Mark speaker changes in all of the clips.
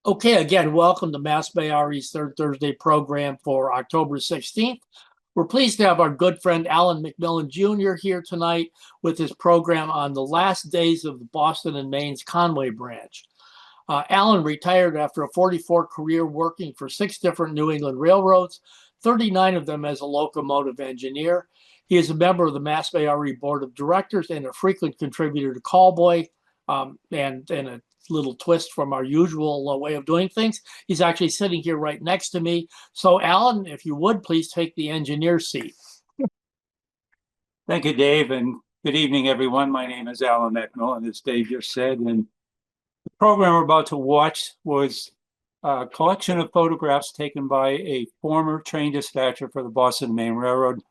Speaker 1: Okay, again, welcome to Mass Bay RE's Third Thursday program for October 16th. We're pleased to have our good friend Alan MacMillan Jr. here tonight with his program on the last days of the Boston and Maine's Conway Branch. Alan retired after a 44 career working for 6 different New England railroads, 39 of them as a locomotive engineer. He is a member of the Mass Bay RE Board of Directors and a frequent contributor to Callboy, and a little twist from our usual way of doing things. He's actually sitting here right next to me. So, Alan, if you would please take the engineer seat.
Speaker 2: Thank you, Dave, and good evening, everyone. My name is Alan MacMillan, as Dave just said, and the program we're about to watch was a collection of photographs taken by a former train dispatcher for the Boston Maine Railroad,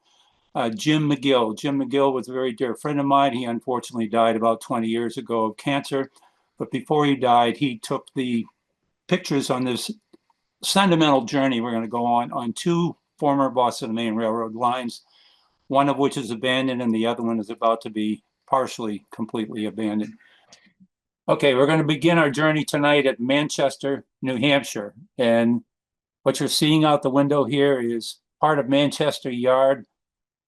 Speaker 2: Jim McGill. Jim McGill was a very dear friend of mine. He unfortunately died about 20 years ago of cancer, but before he died, he took the pictures on this sentimental journey we're going to go on 2 former Boston Maine Railroad lines, one of which is abandoned and the other one is about to be partially completely abandoned. Okay, we're going to begin our journey tonight at Manchester, New Hampshire. And what you're seeing out the window here is part of Manchester Yard,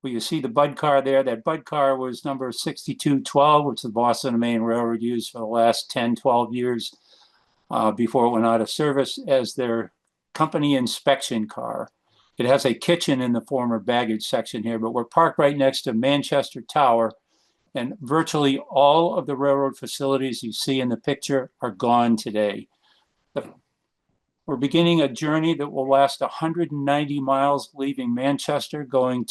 Speaker 2: where you see the Bud car there. That Bud car was number 6212, which the Boston and Maine Railroad used for the last 10, 12 years before it went out of service as their company inspection car. It has a kitchen in the former baggage section here, but we're parked right next to Manchester Tower, and virtually all of the railroad facilities you see in the picture are gone today. We're beginning a journey that will last 190 miles, leaving Manchester, going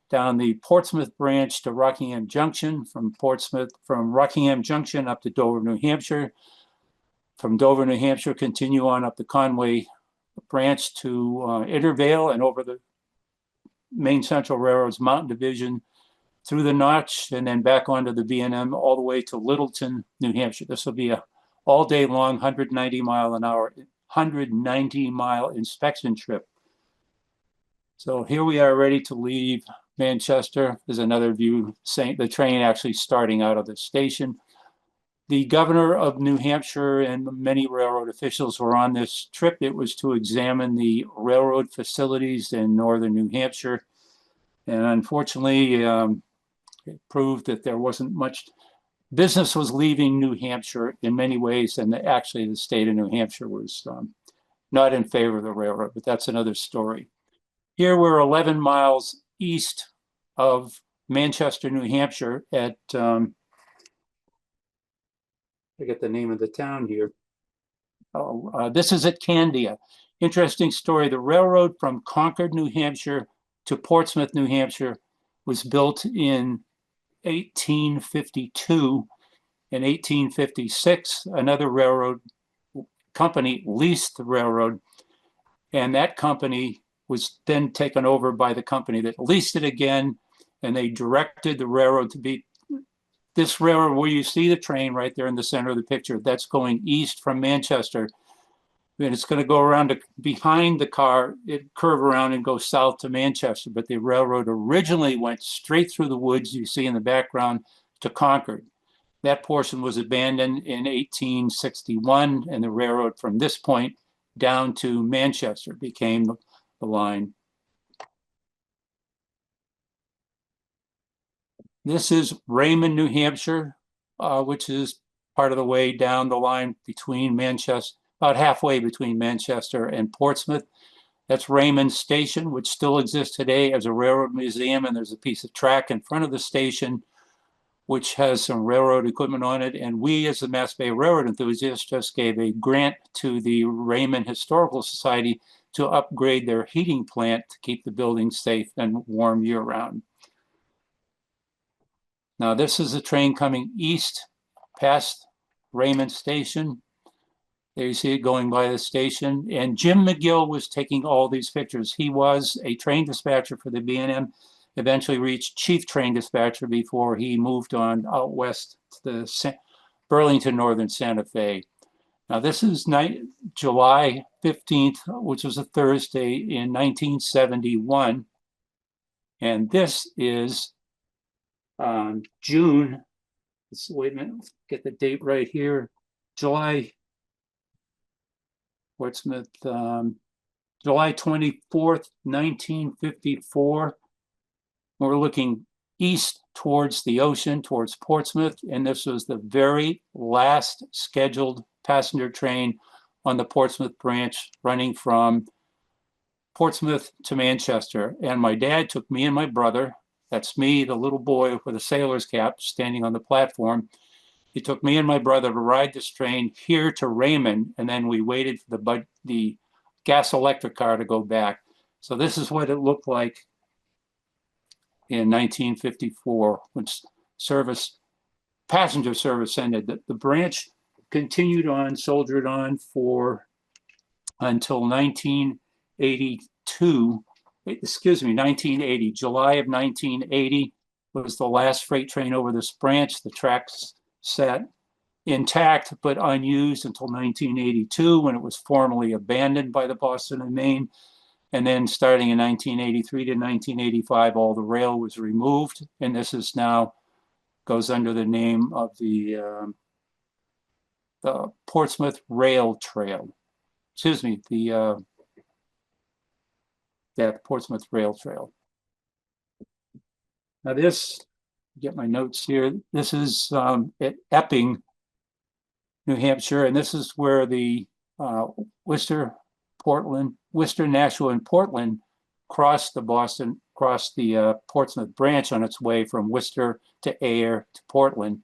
Speaker 2: down the Portsmouth branch to Rockingham Junction, from Rockingham Junction up to Dover, New Hampshire. From Dover, New Hampshire, continue on up the Conway Branch to Intervale and over the Maine Central Railroad's Mountain Division through the Notch and then back onto the B&M all the way to Littleton, New Hampshire. This will be a all day long 190 mile inspection trip. So here we are ready to leave Manchester. There's another view saying the train actually starting out of the station. The governor of New Hampshire and many railroad officials were on this trip. It was to examine the railroad facilities in northern New Hampshire. And unfortunately, it proved that there wasn't much business was leaving New Hampshire in many ways. And actually, the state of New Hampshire was not in favor of the railroad, but that's another story. Here we're 11 miles east of Manchester, New Hampshire at I get the name of the town here. This is at Candia. Interesting story. The railroad from Concord, New Hampshire to Portsmouth, New Hampshire was built in 1852. In 1856, another railroad company leased the railroad, and that company was then taken over by the company that leased it again, and they directed the railroad to be this railroad where you see the train right there in the center of the picture. That's going east from Manchester. And it's going to go around behind the car, it curve around and go south to Manchester. But the railroad originally went straight through the woods you see in the background to Concord. That portion was abandoned in 1861, and the railroad from this point down to Manchester became the line. This is Raymond, New Hampshire, which is part of the way down the line between Manchester, about halfway between Manchester and Portsmouth. That's Raymond Station, which still exists today as a railroad museum, and there's a piece of track in front of the station which has some railroad equipment on it. And we, as the Mass Bay Railroad enthusiasts, just gave a grant to the Raymond Historical Society to upgrade their heating plant to keep the building safe and warm year-round. Now, this is a train coming east past Raymond Station. There you see it going by the station. And Jim McGill was taking all these pictures. He was a train dispatcher for the B&M, eventually reached chief train dispatcher before he moved on out west to the Burlington, Northern Santa Fe. Now, this is July 15th, which was a Thursday in 1971. And this is June, wait a minute, get the date right here, July Portsmouth, July 24th, 1954. We're looking east towards the ocean, towards Portsmouth, and this was the very last scheduled passenger train on the Portsmouth branch running from Portsmouth to Manchester. And my dad took me and my brother, that's me, the little boy with a sailor's cap standing on the platform. He took me and my brother to ride this train here to Raymond, and then we waited for the gas electric car to go back. So this is what it looked like in 1954 when passenger service ended. The branch continued on, soldiered on until 1982. 1980. July of 1980 was the last freight train over this branch. The tracks sat intact but unused until 1982, when it was formally abandoned by the Boston and Maine. And then starting in 1983 to 1985, all the rail was removed. And this is now goes under the name of the Portsmouth Rail Trail. Excuse me, the Portsmouth Rail Trail. Now this, get my notes here. This is at Epping, New Hampshire, and this is where the Worcester, Nashua, and Portland crossed the Portsmouth branch on its way from Worcester to Ayer to Portland.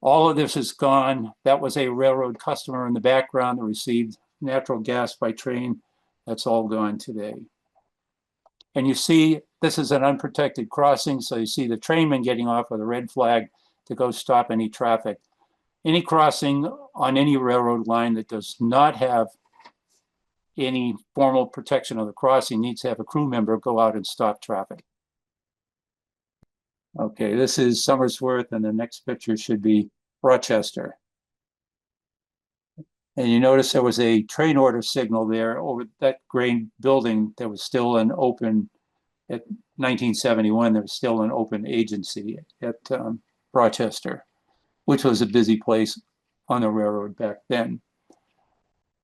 Speaker 2: All of this is gone. That was a railroad customer in the background that received natural gas by train. That's all gone today. And you see, this is an unprotected crossing, so you see the trainman getting off with a red flag to go stop any traffic. Any crossing on any railroad line that does not have any formal protection of the crossing needs to have a crew member go out and stop traffic. Okay, this is Somersworth, and the next picture should be Rochester. And you notice there was a train order signal there over that grain building that was still an open, at 1971, there was still an open agency at Rochester, which was a busy place on the railroad back then.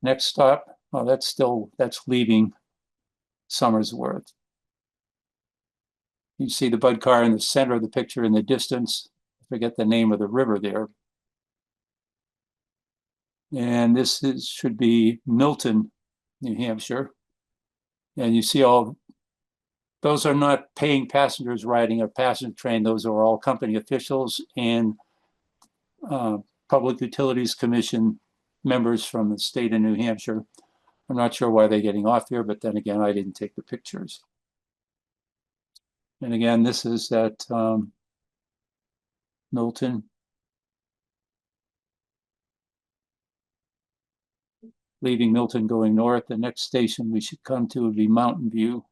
Speaker 2: Next stop, oh, that's leaving Somersworth. You see the Bud car in the center of the picture in the distance. I forget the name of the river there. And this should be Milton, New Hampshire. And you see those are not paying passengers riding a passenger train. Those are all company officials and Public Utilities Commission members from the state of New Hampshire. I'm not sure why they're getting off here, but then again, I didn't take the pictures. And again, this is at Milton. Leaving Milton going north, the next station we should come to would be Mountain View.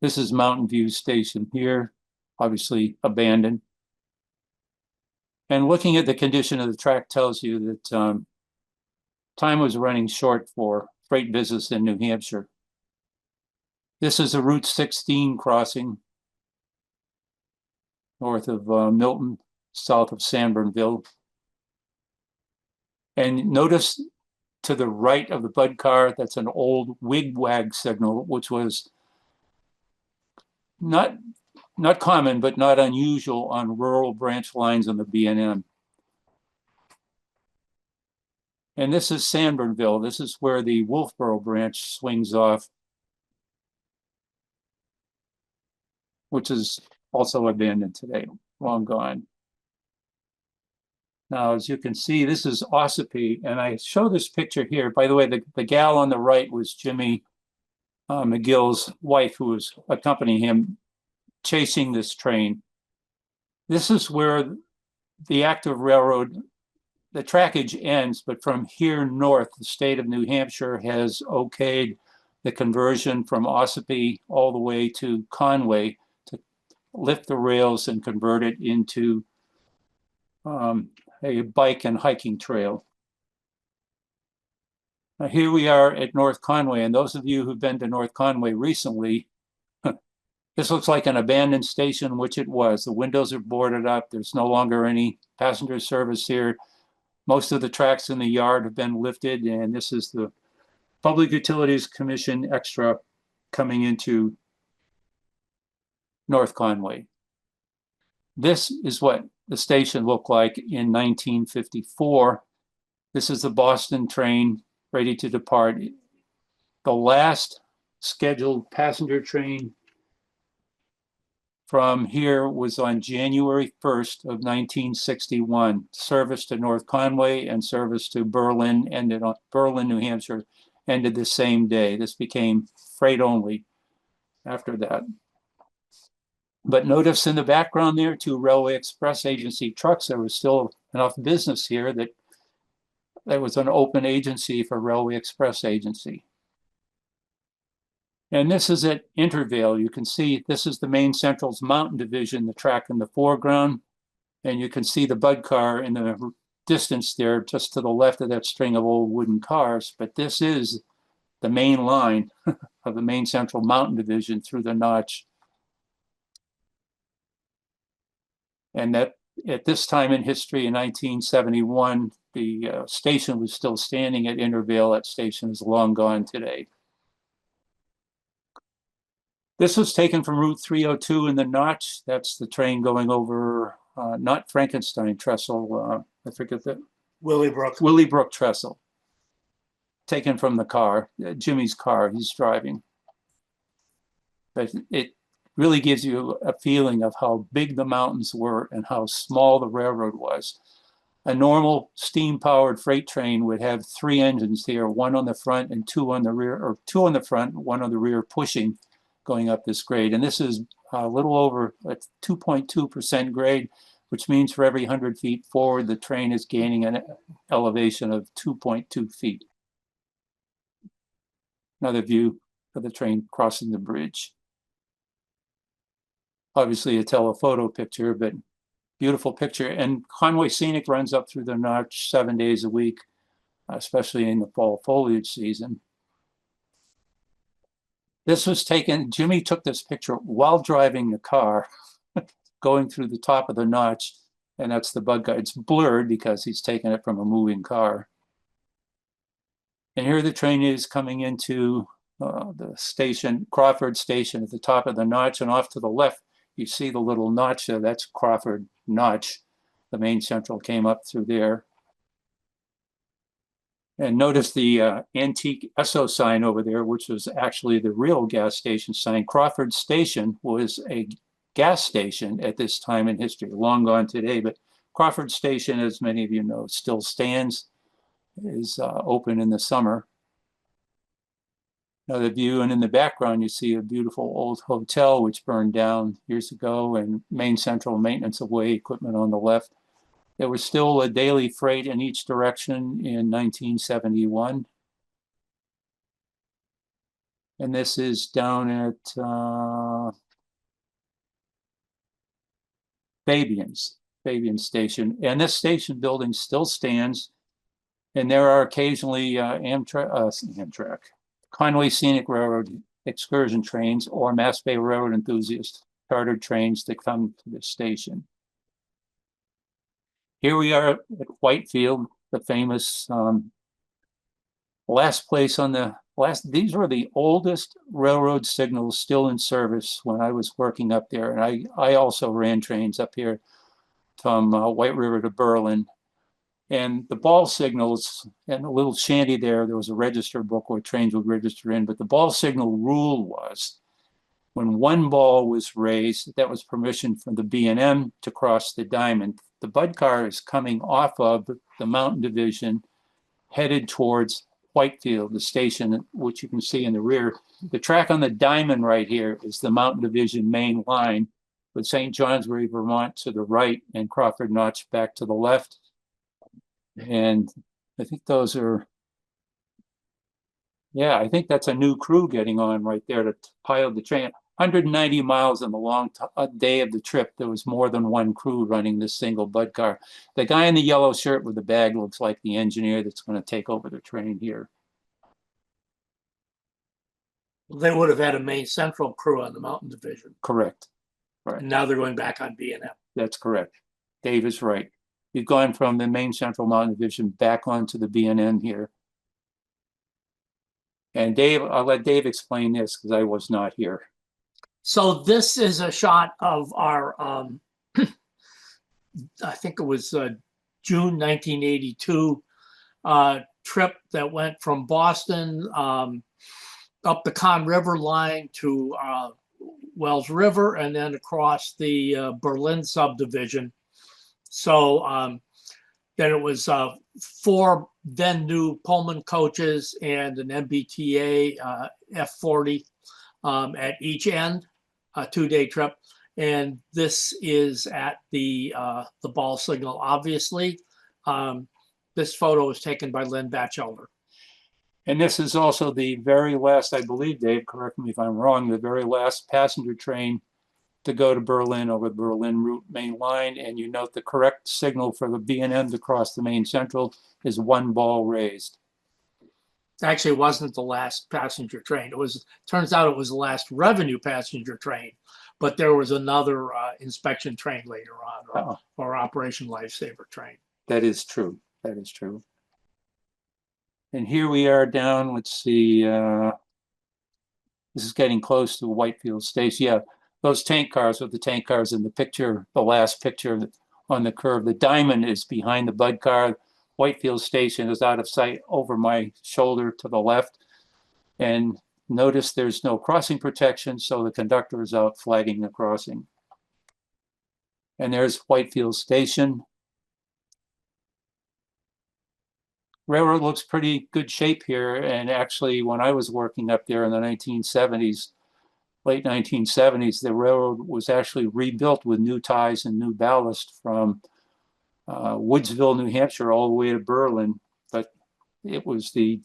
Speaker 2: This is Mountain View Station here, obviously abandoned. And looking at the condition of the track tells you that time was running short for freight business in New Hampshire. This is a Route 16 crossing north of Milton, south of Sanbornville. And notice to the right of the Bud car, that's an old wig-wag signal, which was not common, but not unusual on rural branch lines on the B&M. And this is Sanbornville. This is where the Wolfboro branch swings off, which is also abandoned today, long gone. Now, as you can see, this is Ossipee, and I show this picture here. By the way, the gal on the right was Jimmy McGill's wife, who was accompanying him chasing this train. This is where the active railroad, the trackage ends, but from here north, the state of New Hampshire has okayed the conversion from Ossipee all the way to Conway to lift the rails and convert it into a bike and hiking trail. Now here we are at North Conway, and those of you who've been to North Conway recently, this looks like an abandoned station, which it was. The windows are boarded up. There's no longer any passenger service here. Most of the tracks in the yard have been lifted, and this is the Public Utilities Commission extra coming into North Conway. This is what the station looked like in 1954. This is the Boston train ready to depart. The last scheduled passenger train from here was on January 1st of 1961. Service to North Conway and service to Berlin ended on Berlin, New Hampshire, ended the same day. This became freight only after that. But notice in the background there, 2 Railway Express Agency trucks. There was still enough business here that there was an open agency for Railway Express Agency. And this is at Intervale. You can see this is the Maine Central's Mountain Division, the track in the foreground. And you can see the Bud car in the distance there, just to the left of that string of old wooden cars. But this is the main line of the Maine Central Mountain Division through the notch. And that at this time in history, in 1971, the station was still standing at Intervale. That station is long gone today. This was taken from Route 302 in the notch. That's the train going over, not Frankenstein Trestle, I forget that. Willybrook Trestle. Taken from the car, Jimmy's car he's driving. But it really gives you a feeling of how big the mountains were and how small the railroad was. A normal steam-powered freight train would have 3 engines here, 1 on the front and 2 on the rear, or 2 on the front, 1 on the rear pushing, going up this grade. And this is a little over a 2.2% grade, which means for every 100 feet forward, the train is gaining an elevation of 2.2 feet. Another view of the train crossing the bridge. Obviously a telephoto picture, but beautiful picture. And Conway Scenic runs up through the notch 7 days a week, especially in the fall foliage season. This was taken, Jimmy took this picture while driving the car, going through the top of the notch, and that's the Bud car. It's blurred because he's taken it from a moving car. And here the train is coming into the station, Crawford station at the top of the notch, and off to the left, you see the little notch there. That's Crawford Notch. The Maine Central came up through there. And notice the antique Esso sign over there, which was actually the real gas station sign. Crawford Station was a gas station at this time in history, long gone today, but Crawford Station, as many of you know, still stands, is open in the summer. Another view, and in the background you see a beautiful old hotel which burned down years ago, and Maine Central maintenance of way equipment on the left. There was still a daily freight in each direction in 1971. And this is down at Fabian Station. And this station building still stands. And there are occasionally Amtrak, Conway Scenic Railroad excursion trains or Mass Bay Railroad enthusiast chartered trains that come to this station. Here we are at Whitefield, the famous last place on the last. These were the oldest railroad signals still in service when I was working up there. And I also ran trains up here from White River to Berlin. And the ball signals, and a little shanty there was a register book where trains would register in, but the ball signal rule was when 1 ball was raised, that was permission from the B&M to cross the diamond. The Bud car is coming off of the Mountain Division, headed towards Whitefield, the station, which you can see in the rear. The track on the diamond right here is the Mountain Division main line, with St. Johnsbury, Vermont to the right and Crawford Notch back to the left. And I think those are, yeah, I think that's a new crew getting on right there to pilot the train. 190 miles on the long day of the trip, there was more than 1 crew running this single Bud car. The guy in the yellow shirt with the bag looks like the engineer that's going to take over the train here.
Speaker 1: They would have had a Maine Central crew on the Mountain Division.
Speaker 2: Correct. Right.
Speaker 1: And now they're going back on B&M.
Speaker 2: That's correct. Dave is right. We've gone from the Maine Central Mountain Division back onto the B&N here. And Dave, I'll let Dave explain this because I was not here.
Speaker 1: So this is a shot of our, I think it was June 1982 trip that went from Boston up the Conn River line to Wells River and then across the Berlin subdivision. So then it was 4 then new Pullman coaches and an MBTA F40 at each end, a 2-day trip. And this is at the ball signal, obviously. This photo was taken by Lynn Batchelder.
Speaker 2: And this is also the very last, I believe, Dave, correct me if I'm wrong, the very last passenger train to go to Berlin over the Berlin route main line. And you note the correct signal for the B&M to cross the Maine Central is 1 ball raised.
Speaker 1: Actually, it wasn't the last passenger train. It was, turns out it was the last revenue passenger train, but there was another inspection train later on, or Operation Lifesaver train.
Speaker 2: That is true. That is true. And here we are down, let's see, this is getting close to Whitefield Station. Yeah, those tank cars with the tank cars in the picture, the last picture on the curve. The diamond is behind the Bud car. Whitefield Station is out of sight over my shoulder to the left. And notice there's no crossing protection, so the conductor is out flagging the crossing. And there's Whitefield Station. Railroad looks pretty good shape here. And actually, when I was working up there in the 1970s, late 1970s, the railroad was actually rebuilt with new ties and new ballast from Woodsville, New Hampshire, all the way to Berlin. But it was the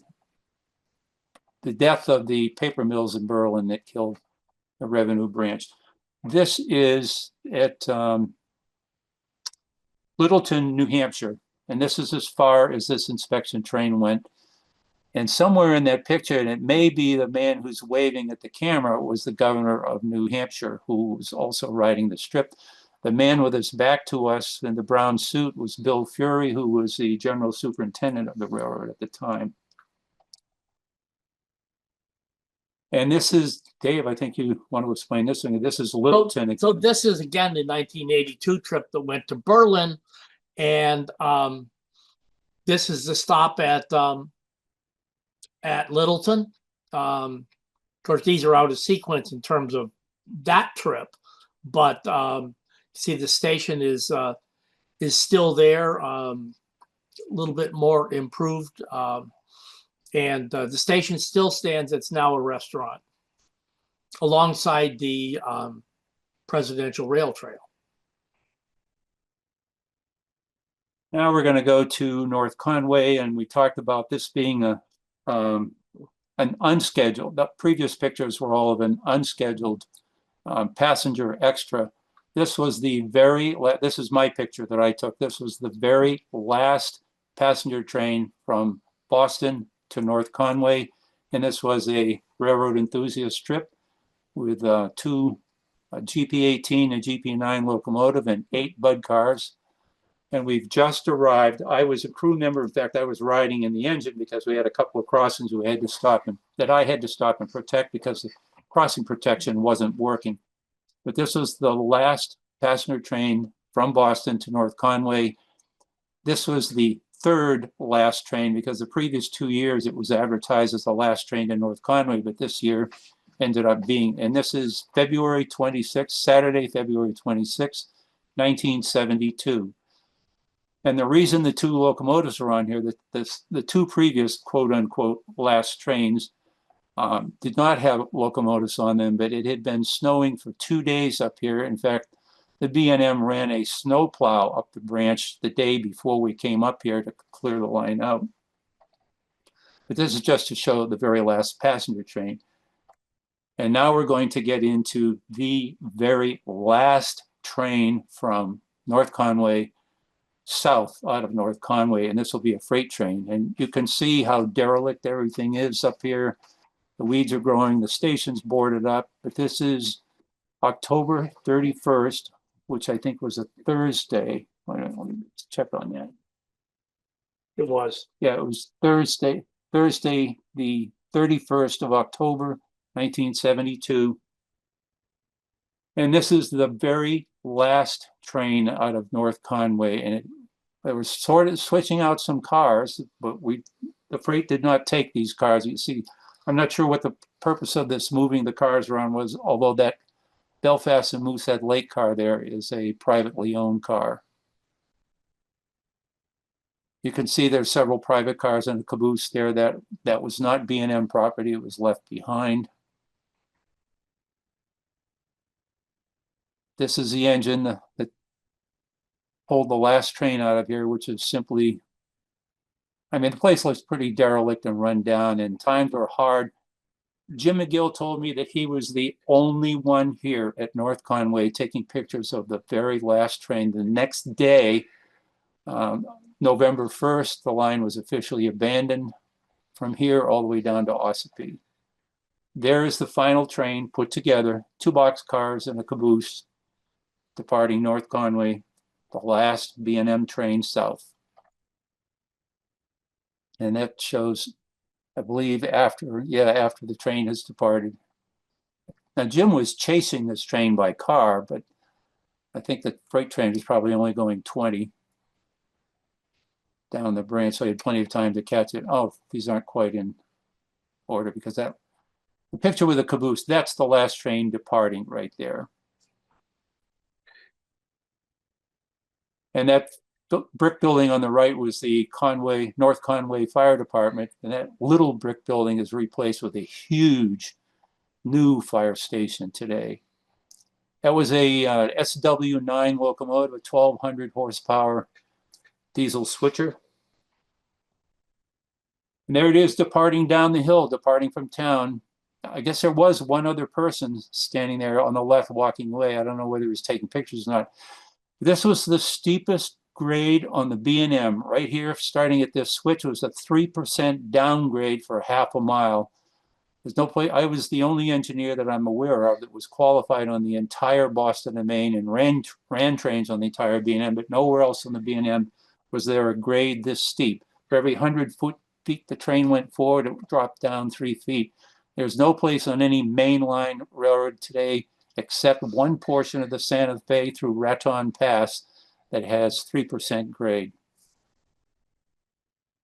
Speaker 2: death of the paper mills in Berlin that killed the revenue branch. This is at Littleton, New Hampshire. And this is as far as this inspection train went. And somewhere in that picture, and it may be the man who's waving at the camera, was the governor of New Hampshire, who was also riding the strip. The man with his back to us in the brown suit was Bill Fury, who was the general superintendent of the railroad at the time. And this is, Dave, I think you want to explain this one. This is Littleton.
Speaker 1: So this is, again, the 1982 trip that went to Berlin. And this is the stop at Littleton. Of course, these are out of sequence in terms of that trip, but see the station is still there, a little bit more improved, and the station still stands. It's now a restaurant alongside the Presidential Rail Trail.
Speaker 2: Now we're going to go to North Conway, and we talked about this being an unscheduled. The previous pictures were all of an unscheduled passenger extra. This was the this is my picture that I took. This was the very last passenger train from Boston to North Conway, and this was a railroad enthusiast trip with 2 GP18 and GP9 locomotive and 8 Bud cars. And we've just arrived. I was a crew member. In fact, I was riding in the engine because we had a couple of crossings we had to stop and that I had to stop and protect because the crossing protection wasn't working. But this was the last passenger train from Boston to North Conway. This was the 3rd last train because the previous 2 years it was advertised as the last train to North Conway, but this year ended up being, and this is February 26th, Saturday, February 26th, 1972. And the reason the 2 locomotives are on here, the 2 previous quote unquote last trains did not have locomotives on them, but it had been snowing for 2 days up here. In fact, the B&M ran a snow plow up the branch the day before we came up here to clear the line out. But this is just to show the very last passenger train. And now we're going to get into the very last train from North Conway south out of North Conway, and this will be a freight train. And you can see how derelict everything is up here. The weeds are growing, the station's boarded up, but this is October 31st, which I think was a Thursday. Let me Let's check on that.
Speaker 1: It was.
Speaker 2: Yeah, it was Thursday, the 31st of October, 1972. And this is the very last train out of North Conway. And they were sort of switching out some cars, but the freight did not take these cars. You see, I'm not sure what the purpose of this moving the cars around was, although that Belfast and Moosehead Lake car there is a privately owned car. You can see there's several private cars in the caboose there. That was not B&M property. It was left behind. This is the engine that pulled the last train out of here, which is simply, I mean, the place looks pretty derelict and run down, and times were hard. Jim McGill told me that he was the only one here at North Conway taking pictures of the very last train. The next day, November 1st, the line was officially abandoned from here all the way down to Ossipee. There is the final train put together, 2 boxcars and a caboose, departing North Conway, the last B&M train south. And that shows, I believe, after the train has departed. Now, Jim was chasing this train by car, but I think the freight train was probably only going 20 down the branch, so he had plenty of time to catch it. Oh, these aren't quite in order, because the picture with the caboose, that's the last train departing right there. And that brick building on the right was the North Conway Fire Department, and that little brick building is replaced with a huge new fire station today. That was a SW9 locomotive, a 1,200 horsepower diesel switcher. And there it is, departing down the hill, departing from town. I guess there was one other person standing there on the left walking away. I don't know whether he was taking pictures or not. This was the steepest grade on the B&M. Right here, starting at this switch, was a 3% downgrade for half a mile. There's no place. I was the only engineer that I'm aware of that was qualified on the entire Boston and Maine and ran trains on the entire B&M, but nowhere else on the B&M was there a grade this steep. For every 100 feet the train went forward, it dropped down 3 feet. There's no place on any mainline railroad today except one portion of the Santa Fe through Raton Pass that has 3% grade.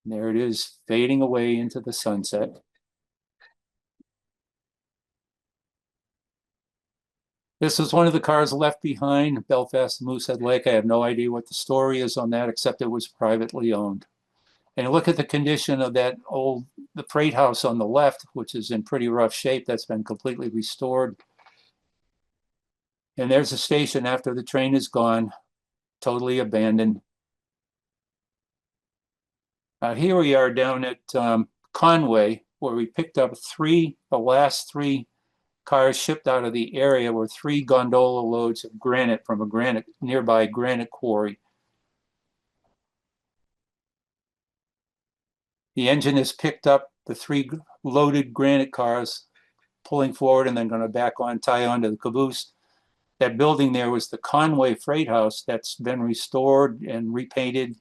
Speaker 2: And there it is, fading away into the sunset. This is one of the cars left behind, Belfast Moosehead Lake. I have no idea what the story is on that, except it was privately owned. And look at the condition of the freight house on the left, which is in pretty rough shape. That's been completely restored. And there's a station after the train is gone, totally abandoned. Here we are down at Conway, where we picked up the last 3 cars shipped out of the area were 3 gondola loads of granite from a nearby granite quarry. The engine has picked up the 3 loaded granite cars, pulling forward and then going to tie onto the caboose. That building there was the Conway Freight House. That's been restored and repainted,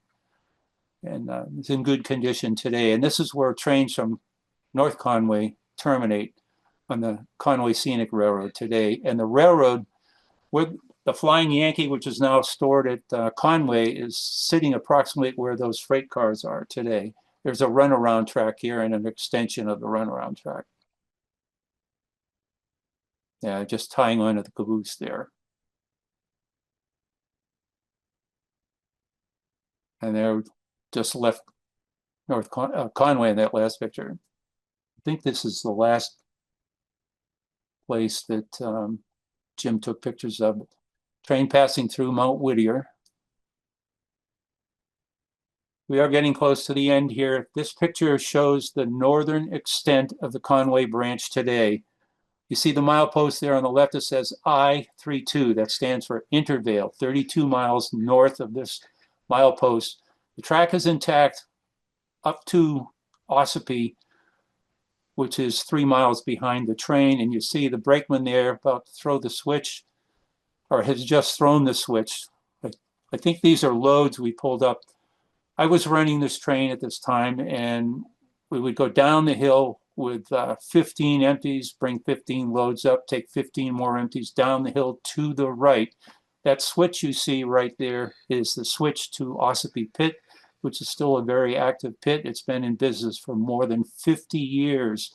Speaker 2: and it's in good condition today. And this is where trains from North Conway terminate on the Conway Scenic Railroad today. And the railroad, with the Flying Yankee, which is now stored at Conway, is sitting approximately where those freight cars are today. There's a runaround track here and an extension of the runaround track. Yeah, just tying onto the caboose there. And they're just left North Conway in that last picture. I think this is the last place that Jim took pictures of. Train passing through Mount Whittier. We are getting close to the end here. This picture shows the northern extent of the Conway branch today. You see the milepost there on the left that says I-32. That stands for Intervale, 32 miles north of this milepost. The track is intact up to Ossipee, which is 3 miles behind the train. And you see the brakeman there about to throw the switch, or has just thrown the switch. I think these are loads we pulled up. I was running this train at this time, and we would go down the hill with 15 empties, bring 15 loads up, take 15 more empties down the hill to the right. That switch you see right there is the switch to Ossipee Pit, which is still a very active pit. It's been in business for more than 50 years.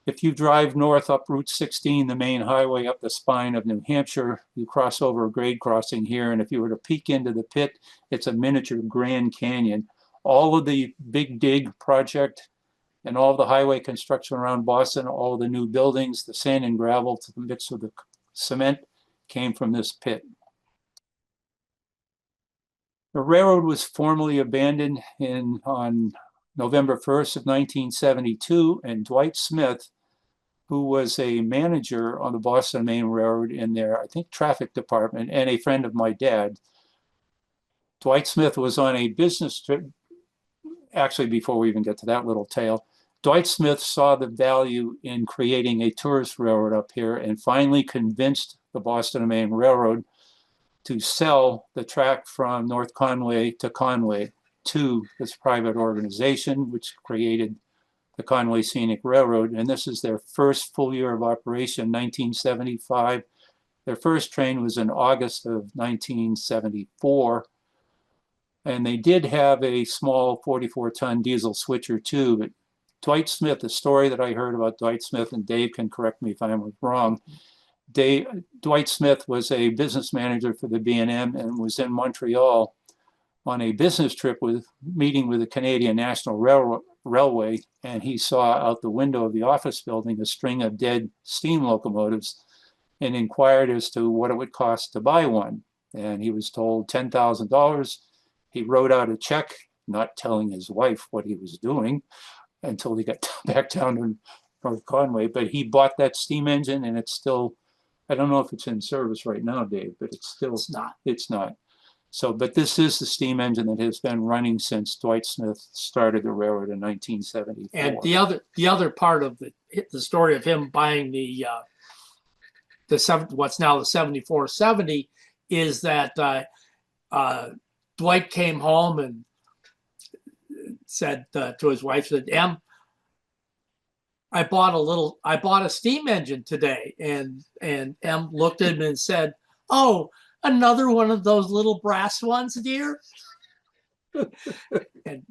Speaker 2: If you drive north up Route 16, the main highway up the spine of New Hampshire, you cross over a grade crossing here, and if you were to peek into the pit, it's a miniature Grand Canyon. All of the Big Dig project and all the highway construction around Boston, all the new buildings, the sand and gravel to the mix with the cement came from this pit. The railroad was formally abandoned on November 1st of 1972, and Dwight Smith, who was a manager on the Boston Maine Railroad in their, I think, traffic department, and a friend of my dad. Dwight Smith was on a business trip. Actually, before we even get to that little tale, Dwight Smith saw the value in creating a tourist railroad up here and finally convinced the Boston Maine Railroad to sell the track from North Conway to this private organization, which created the Conway Scenic Railroad. And this is their first full year of operation, 1975. Their first train was in August of 1974. And they did have a small 44-ton diesel switcher too, but Dwight Smith, the story that I heard about Dwight Smith, and Dave can correct me if I'm wrong, Dwight Smith was a business manager for the B&M and was in Montreal on a business trip meeting with the Canadian National Railway, and he saw out the window of the office building a string of dead steam locomotives and inquired as to what it would cost to buy one. And he was told $10,000. He wrote out a check, not telling his wife what he was doing until he got back down to North Conway. But he bought that steam engine, and it's still, I don't know if it's in service right now, Dave, but it's not. It's not. So, but this is the steam engine that has been running since Dwight Smith started the railroad in 1974.
Speaker 1: And the other part of the story of him buying what's now the 7470 is that Dwight came home and said to his wife, said, "Em, I bought a steam engine today," and Em looked at him and said, "Oh, another one of those little brass ones, dear?"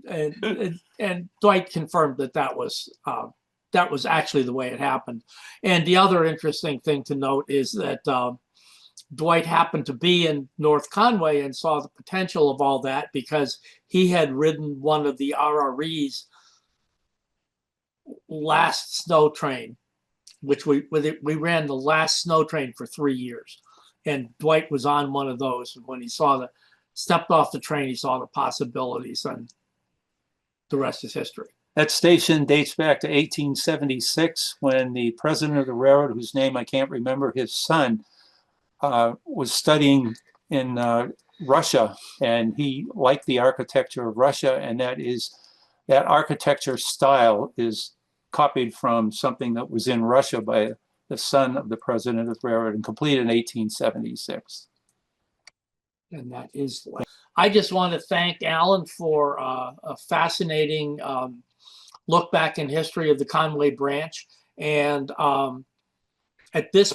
Speaker 1: and Dwight confirmed that was actually the way it happened. And the other interesting thing to note is that Dwight happened to be in North Conway and saw the potential of all that because he had ridden one of the RRE's last snow train, which we ran the last snow train for 3 years. And Dwight was on one of those. When he stepped off the train, he saw the possibilities, and the rest is history.
Speaker 2: That station dates back to 1876 when the president of the railroad, whose name I can't remember, his son, was studying in Russia, and he liked the architecture of Russia, and that architecture style is copied from something that was in Russia by the son of the president of the railroad and completed in 1876.
Speaker 1: And that is, I just want to thank Alan for a fascinating look back in history of the Conway Branch. And at this